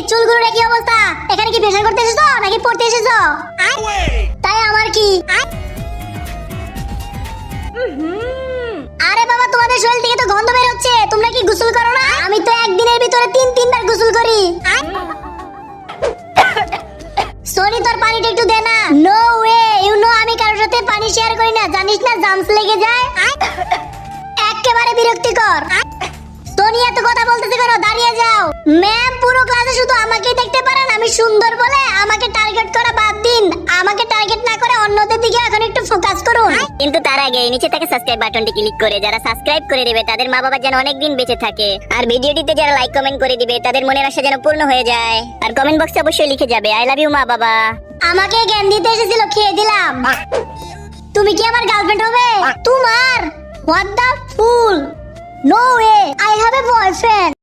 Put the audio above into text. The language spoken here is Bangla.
চুলগুলোর কি অবস্থা? এখানে কি ফেশন করতে এসেছো নাকি পড়তে এসেছো? তাই আমার কি? আরে বাবা, তোমাদের শরীর থেকে তো গন্ধ বের হচ্ছে, তোমরা কি গোসল করো না? আমি তো একদিনের ভিতরে 3-3 বার গোসল করি। সোনি, তোর পানিটা একটু দে না। নো ওয়ে, ইউ নো আমি কারোর সাথে পানি শেয়ার করি না, জানিস না জামস লেগে যায়। একেবারে বিরক্তিকর। সোনি, এত কথা বলতেছে কেন? দাঁড়িয়ে যাও। ম্যাম, পুরো ক্লাসে শুধু আমাকেই দেখতে পারেন, আমি সুন্দর বলে আমাকে টার্গেট করা বাদ দিন। আমাকে টার্গেট না করে অন্যদের দিকে এখন একটু ফোকাস করুন। কিন্তু তার আগে নিচে থেকে সাবস্ক্রাইব বাটনটি ক্লিক করে যারা সাবস্ক্রাইব করে দিবে তাদের মা বাবা যেন অনেক দিন বেঁচে থাকে, আর ভিডিওটিতে যারা লাইক কমেন্ট করে দিবে তাদের মনের আশা যেন পূর্ণ হয়ে যায়। আর কমেন্ট বক্সে অবশ্যই লিখে যাবে আই লাভ ইউ মা বাবা। আমাকে জ্ঞান দিতে এসেছিল, খেয়ে দিলাম। তুমি কি আমার গার্লফ্রেন্ড হবে? তোমার what the fool? No way, I have a boyfriend.